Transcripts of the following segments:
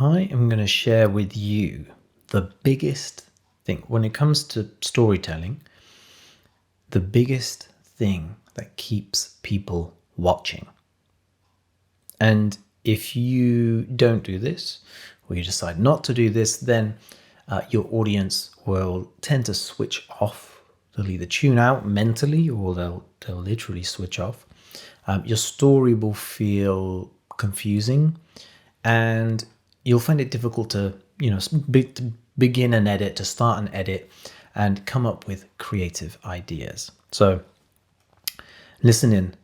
I am going to share with you the biggest thing when it comes to storytelling, the biggest thing that keeps people watching. And if you don't do this, or you decide not to do this, then your audience will tend to switch off. They'll either tune out mentally or they'll literally switch off. Your story will feel confusing, and you'll find it difficult to begin an edit, to start an edit, and come up with creative ideas. So listen in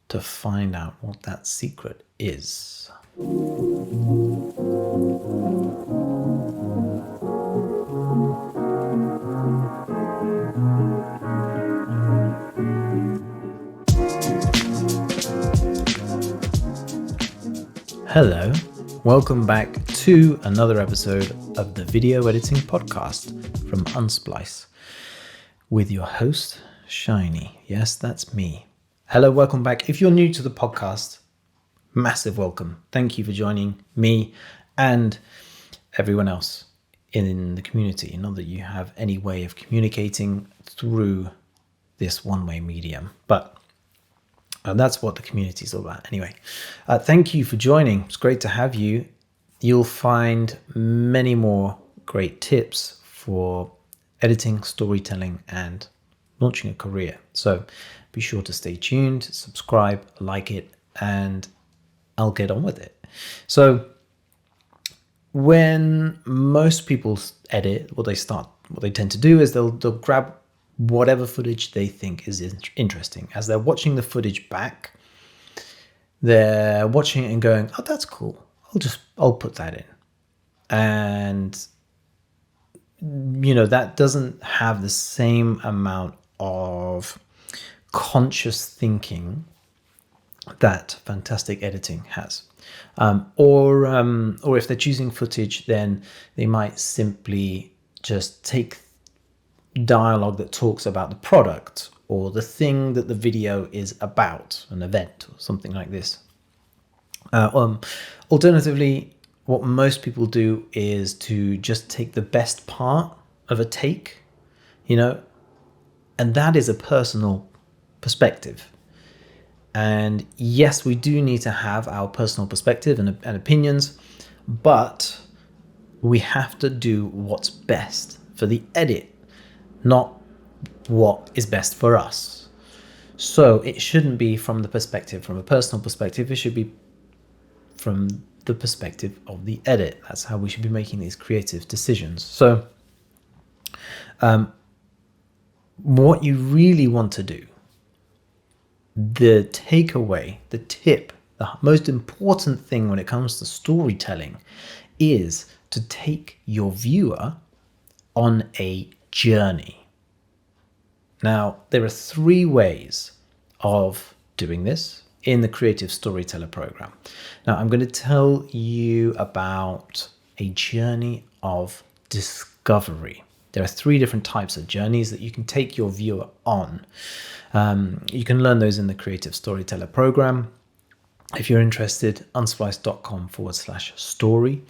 to find out what that secret is. Hello, welcome back to another episode of the Video Editing Podcast from Unsplice with your host, Shiny. Yes, that's me. Hello, welcome back. If you're new to the podcast, massive welcome. Thank you for joining me and everyone else in the community. Not that you have any way of communicating through this one-way medium, but that's what the community is all about. Anyway, thank you for joining. It's great to have you. You'll find many more great tips for editing, storytelling, and launching a career. So be sure to stay tuned, subscribe, like it, and I'll get on with it. So when most people edit, what they tend to do is they'll grab whatever footage they think is interesting. As they're watching the footage back, they're watching it and going, oh, that's cool. I'll put that in. And, that doesn't have the same amount of conscious thinking that fantastic editing has. Or if they're choosing footage, then they might simply just take dialogue that talks about the product or the thing that the video is about, an event or something like this. Alternatively, what most people do is to just take the best part of a take, and that is a personal perspective. And yes, we do need to have our personal perspective and opinions, but we have to do what's best for the edit, not what is best for us. So it shouldn't be from a personal perspective. It should be from the perspective of the edit. That's how we should be making these creative decisions. So what you really want to do, the takeaway, the tip, the most important thing when it comes to storytelling is to take your viewer on a journey. Now, there are 3 ways of doing this in the Creative Storyteller program. Now, I'm going to tell you about a journey of discovery. There are 3 different types of journeys that you can take your viewer on. You can learn those in the Creative Storyteller program. If you're interested, unsplice.com/story.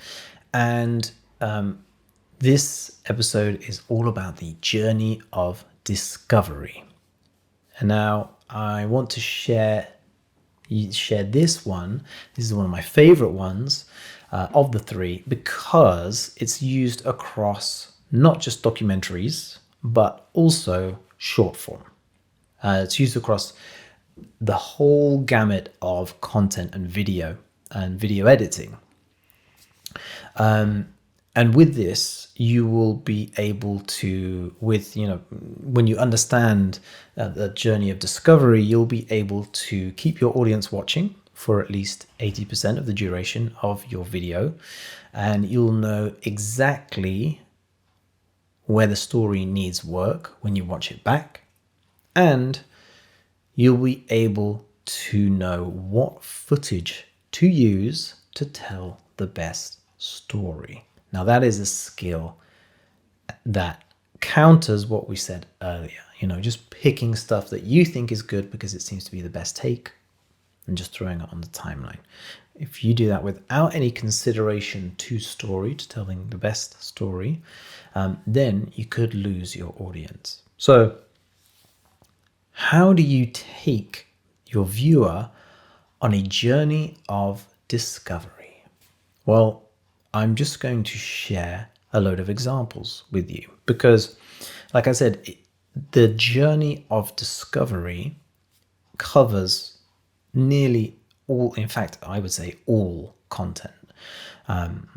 And this episode is all about the journey of discovery. And now I want to share this one. This is one of my favorite ones of the 3 because it's used across not just documentaries, but also short form. It's used across the whole gamut of content and video editing. And with this, you will be able to, when you understand the journey of discovery, you'll be able to keep your audience watching for at least 80% of the duration of your video. And you'll know exactly where the story needs work when you watch it back. And you'll be able to know what footage to use to tell the best story. Now, that is a skill that counters what we said earlier. Just picking stuff that you think is good because it seems to be the best take and just throwing it on the timeline. if you do that without any consideration to story, to telling the best story, then you could lose your audience. So how do you take your viewer on a journey of discovery? Well, I'm just going to share a load of examples with you because, like I said, the journey of discovery covers nearly all, in fact, I would say all content.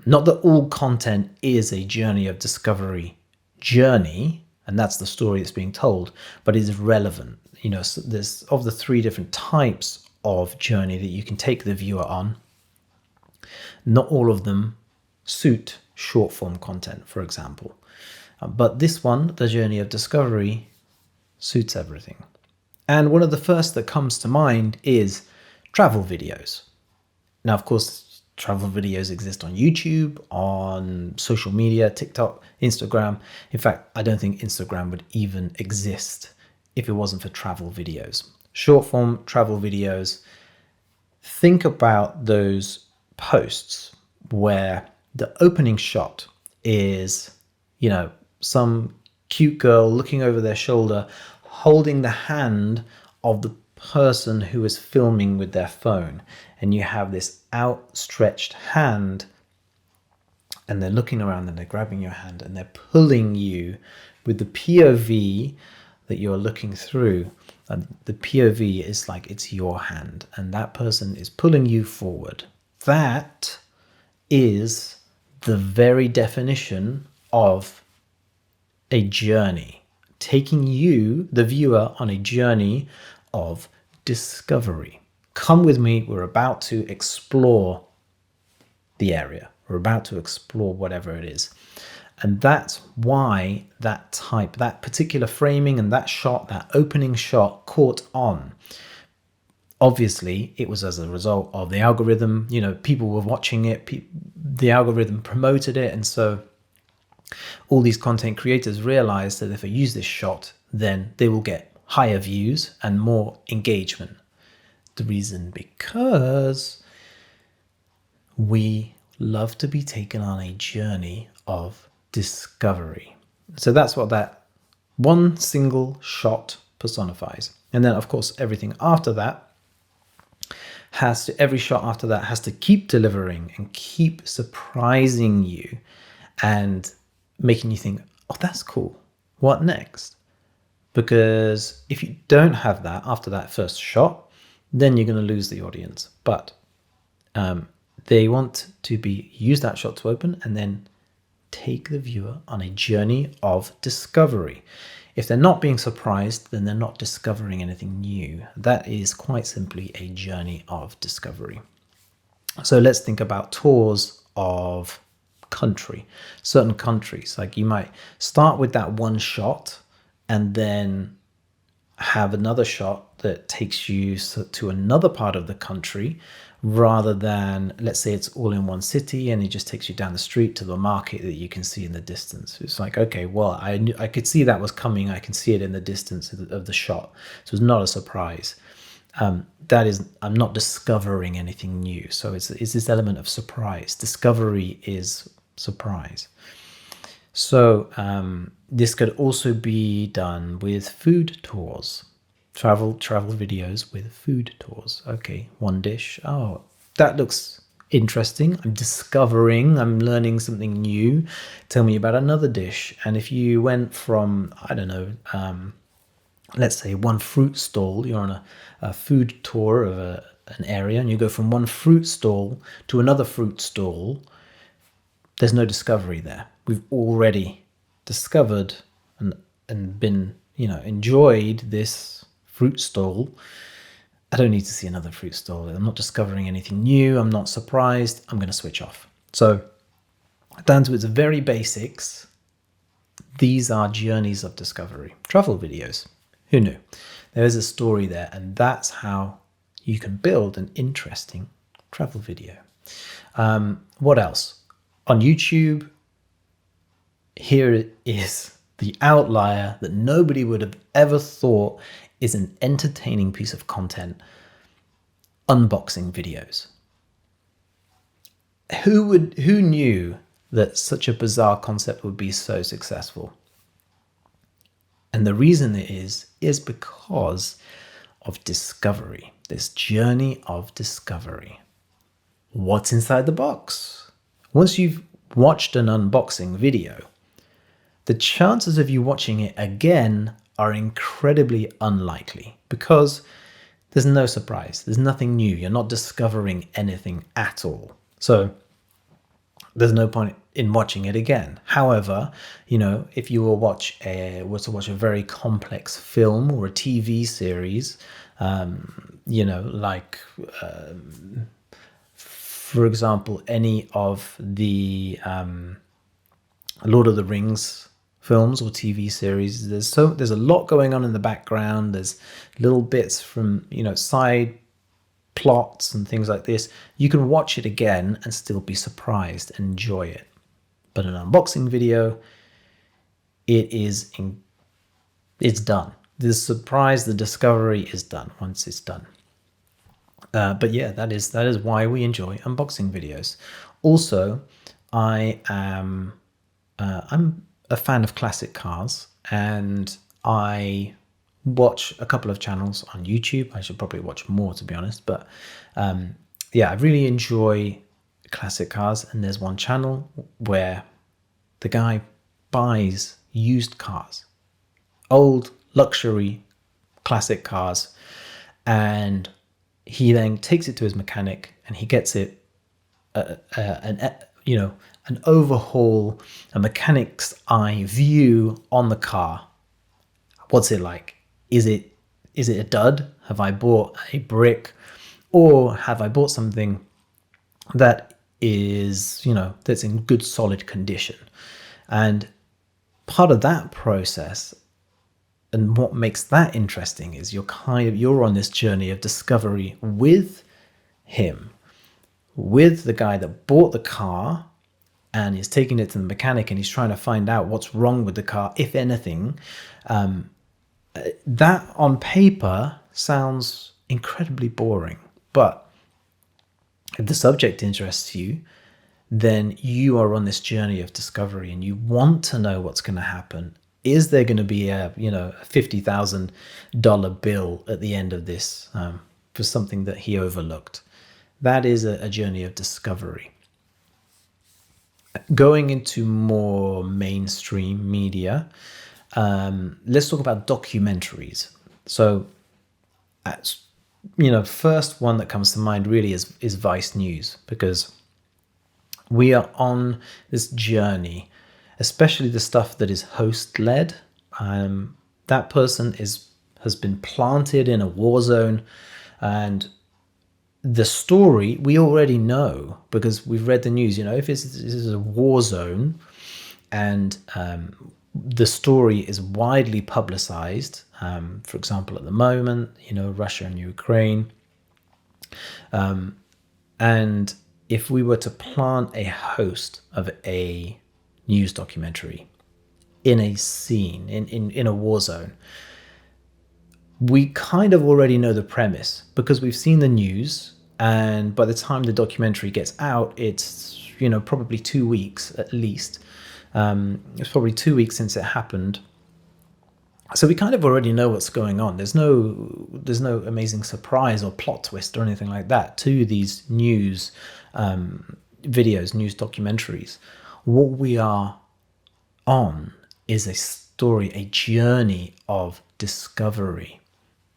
Not that all content is a journey of discovery journey, and that's the story that's being told, but is relevant. So there's of the 3 different types of journey that you can take the viewer on. Not all of them suit short form content, for example. But this one, the journey of discovery, suits everything. And one of the first that comes to mind is travel videos. Now, of course, travel videos exist on YouTube, on social media, TikTok, Instagram. In fact, I don't think Instagram would even exist if it wasn't for travel videos. Short form travel videos. Think about those posts where the opening shot is, some cute girl looking over their shoulder, holding the hand of the person who is filming with their phone. And you have this outstretched hand, and they're looking around and they're grabbing your hand and they're pulling you with the POV that you're looking through. And the POV is like it's your hand and that person is pulling you forward. That is the very definition of a journey, taking you, the viewer, on a journey of discovery. Come with me, we're about to explore the area. We're about to explore whatever it is. And that's why that particular framing and that shot, that opening shot caught on. Obviously, it was as a result of the algorithm. People were watching it, the algorithm promoted it, and so all these content creators realized that if I use this shot, then they will get higher views and more engagement. The reason because we love to be taken on a journey of discovery. So that's what that one single shot personifies. And then, of course, everything after that every shot after that has to keep delivering and keep surprising you and making you think, oh, that's cool. What next? Because if you don't have that after that first shot, then you're going to lose the audience. But they want to use that shot to open and then take the viewer on a journey of discovery. If they're not being surprised, then they're not discovering anything new. That is quite simply a journey of discovery. So let's think about tours of certain countries. Like you might start with that one shot and then have another shot that takes you to another part of the country, rather than, let's say it's all in one city and it just takes you down the street to the market that you can see in the distance. It's like, okay, well, I could see that was coming. I can see it in the distance of the shot. So it's not a surprise. I'm not discovering anything new. So it's this element of surprise. Discovery is surprise. So this could also be done with food tours. Travel videos with food tours. Okay, one dish. Oh, that looks interesting. I'm learning something new. Tell me about another dish. And if you went from, I don't know, let's say one fruit stall, you're on a food tour of an area, and you go from one fruit stall to another fruit stall, there's no discovery there. We've already discovered and been, enjoyed this fruit stall. I don't need to see another fruit stall. I'm not discovering anything new. I'm not surprised. I'm going to switch off. So down to its very basics, these are journeys of discovery. Travel videos. Who knew? There is a story there, and that's how you can build an interesting travel video. What else? On YouTube, here is the outlier that nobody would have ever thought is an entertaining piece of content: unboxing videos. Who knew that such a bizarre concept would be so successful? And the reason it is because of discovery, this journey of discovery. What's inside the box? Once you've watched an unboxing video, the chances of you watching it again are incredibly unlikely because there's no surprise. There's nothing new. You're not discovering anything at all. So there's no point in watching it again. However, if you were to watch a very complex film or a TV series, for example, any of the Lord of the Rings films or TV series, there's a lot going on in the background. There's little bits from side plots and things like this. You can watch it again and still be surprised and enjoy it. But an unboxing video, it's done. The surprise, the discovery is done once it's done. But yeah, that is why we enjoy unboxing videos. Also, I'm a fan of classic cars, and I watch a couple of channels on YouTube. I should probably watch more, to be honest. But I really enjoy classic cars, and there's one channel where the guy buys used cars, old luxury classic cars, and he then takes it to his mechanic and he gets it an overhaul, a mechanic's eye view on the car. What's it like? Is it a dud? Have I bought a brick, or have I bought something that is, that's in good solid condition? And part of that process, and what makes that interesting, is you're on this journey of discovery with him, with the guy that bought the car and is taking it to the mechanic, and he's trying to find out what's wrong with the car, if anything. That on paper sounds incredibly boring, but if the subject interests you, then you are on this journey of discovery and you want to know what's going to happen. Is there going to be a $50,000 bill at the end of this for something that he overlooked? That is a journey of discovery. Going into more mainstream media, let's talk about documentaries. So, first one that comes to mind really is Vice News, because we are on this journey, especially the stuff that is host-led. That person has been planted in a war zone, and the story we already know because we've read the news. If this is a war zone and the story is widely publicized, for example, at the moment, Russia and Ukraine, and if we were to plant a host of a news documentary in a scene, in a war zone, we kind of already know the premise because we've seen the news, and by the time the documentary gets out, it's probably 2 weeks at least. It's probably 2 weeks since it happened, so we kind of already know what's going on. There's no amazing surprise or plot twist or anything like that to these news videos, news documentaries. What we are on is a story, a journey of discovery.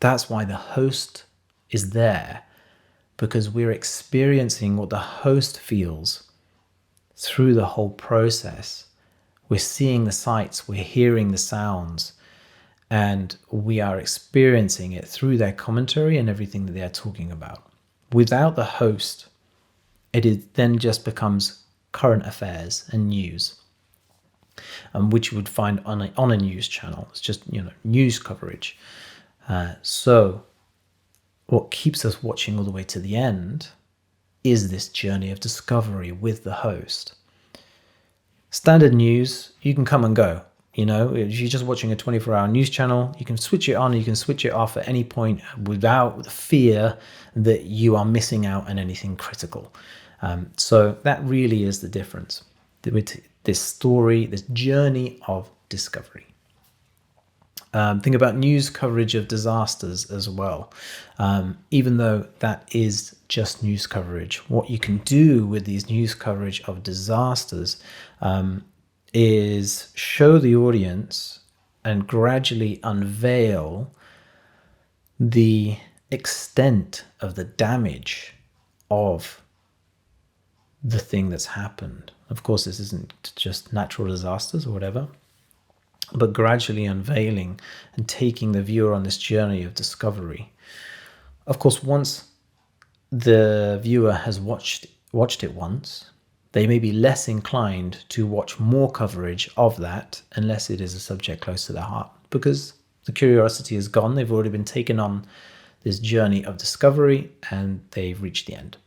That's why the host is there, because we're experiencing what the host feels through the whole process. We're seeing the sights, we're hearing the sounds, and we are experiencing it through their commentary and everything that they are talking about. Without the host, then just becomes current affairs and news, which you would find on a news channel. It's just news coverage. So what keeps us watching all the way to the end is this journey of discovery with the host. Standard news, you can come and go. If you're just watching a 24-hour news channel, you can switch it on, you can switch it off at any point without the fear that you are missing out on anything critical. So that really is the difference with this story, this journey of discovery. Think about news coverage of disasters as well. Even though that is just news coverage, what you can do with these news coverage of disasters is show the audience and gradually unveil the extent of the damage of the thing that's happened. Of course, this isn't just natural disasters or whatever, but gradually unveiling and taking the viewer on this journey of discovery. Of course, once the viewer has watched it once, they may be less inclined to watch more coverage of that unless it is a subject close to their heart, because the curiosity is gone. They've already been taken on this journey of discovery and they've reached the end.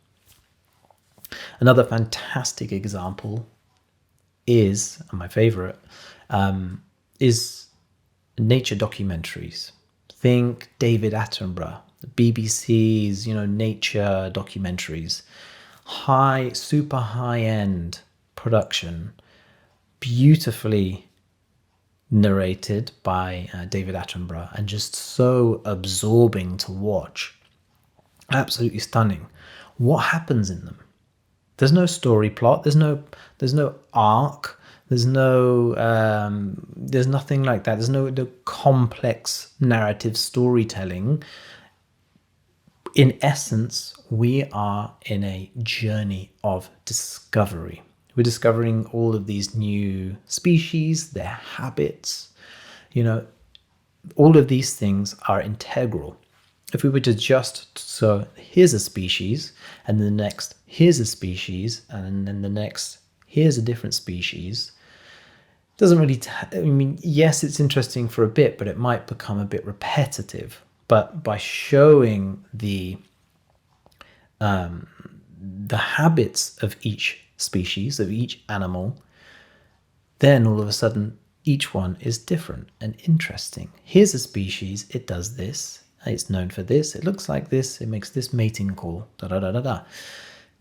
Another fantastic example is, and my favorite, is nature documentaries. Think David Attenborough, the BBC's, nature documentaries. Super high-end production, beautifully narrated by David Attenborough, and just so absorbing to watch. Absolutely stunning. What happens in them? There's no story plot. There's no arc. There's nothing like that. There's no complex narrative storytelling. In essence, we are in a journey of discovery. We're discovering all of these new species, their habits. All of these things are integral. If we were to so here's a species, and the next, here's a species, and then the next, here's a different species, doesn't really, yes, it's interesting for a bit, but it might become a bit repetitive. But by showing the habits of each species, of each animal, then all of a sudden, each one is different and interesting. Here's a species, it does this. It's known for this. It looks like this. It makes this mating call. Da da da da da.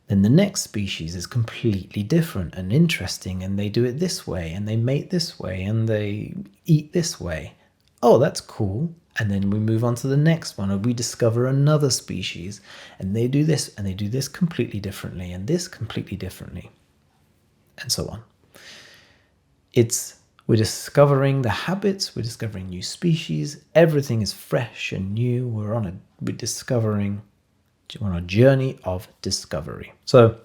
Then the next species is completely different and interesting, and they do it this way, and they mate this way, and they eat this way. Oh, that's cool. And then we move on to the next one, and we discover another species, and they do this, and they do this completely differently, and this completely differently, and so on. We're discovering the habits, we're discovering new species, everything is fresh and new. We're on a journey of discovery. So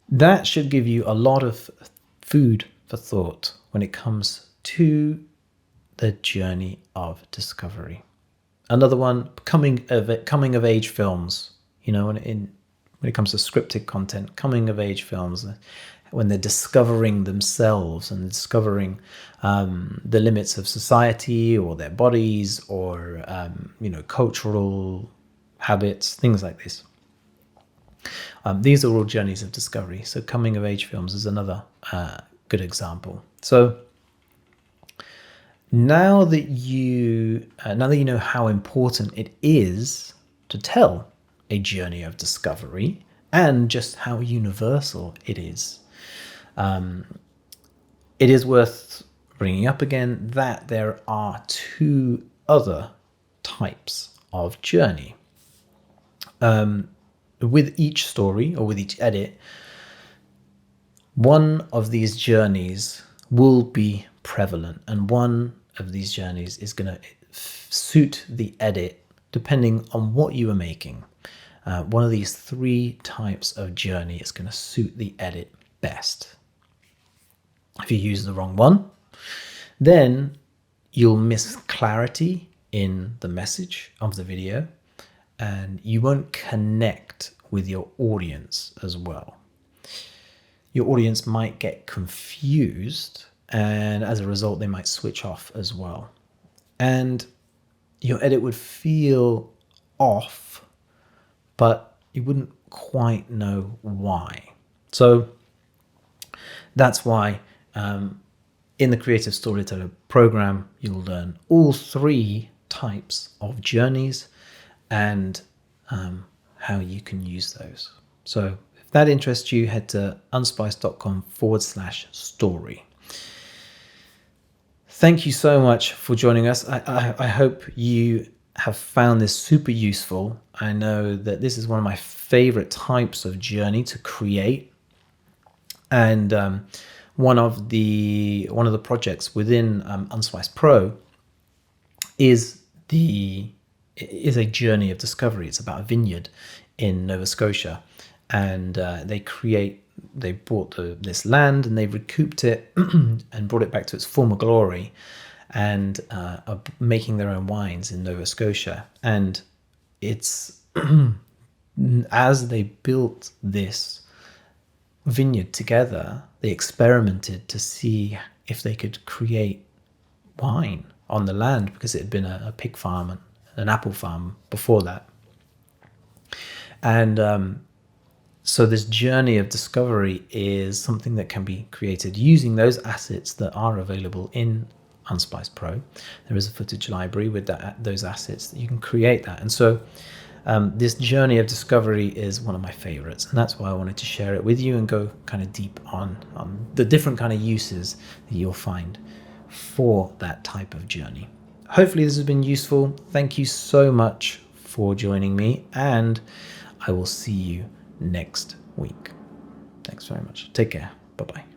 that should give you a lot of food for thought when it comes to the journey of discovery. Another one, coming of age films. When it comes to scripted content, coming of age films, when they're discovering themselves and discovering the limits of society or their bodies or cultural habits, things like this. These are all journeys of discovery. So coming of age films is another good example. So now that you know how important it is to tell a journey of discovery and just how universal it is worth bringing up again that there are two other types of journey. With each story or with each edit, one of these journeys will be prevalent, and one of these journeys is going to suit the edit depending on what you are making. One of these three types of journey is going to suit the edit best. If you use the wrong one, then you'll miss clarity in the message of the video, and you won't connect with your audience as well. Your audience might get confused, and as a result, they might switch off as well. And your edit would feel off, but you wouldn't quite know why. So that's why in the Creative Storyteller program, you'll learn all three types of journeys and how you can use those. So if that interests you, head to unsplice.com/story. Thank you so much for joining us. I hope you have found this super useful. I know that this is one of my favorite types of journey to create. And one of the projects within Unsplice Pro is a journey of discovery. It's about a vineyard in Nova Scotia, and they bought this land and they recouped it and brought it back to its former glory, and are making their own wines in Nova Scotia. And it's as they built this vineyard together, they experimented to see if they could create wine on the land, because it had been a pig farm and an apple farm before that. And so this journey of discovery is something that can be created using those assets that are available in Unsplice Pro. There is a footage library with those assets that you can create that. And so this journey of discovery is one of my favorites, and that's why I wanted to share it with you and go kind of deep on the different kind of uses that you'll find for that type of journey. Hopefully this has been useful. Thank you so much for joining me, and I will see you next week. Thanks very much. Take care. Bye-bye.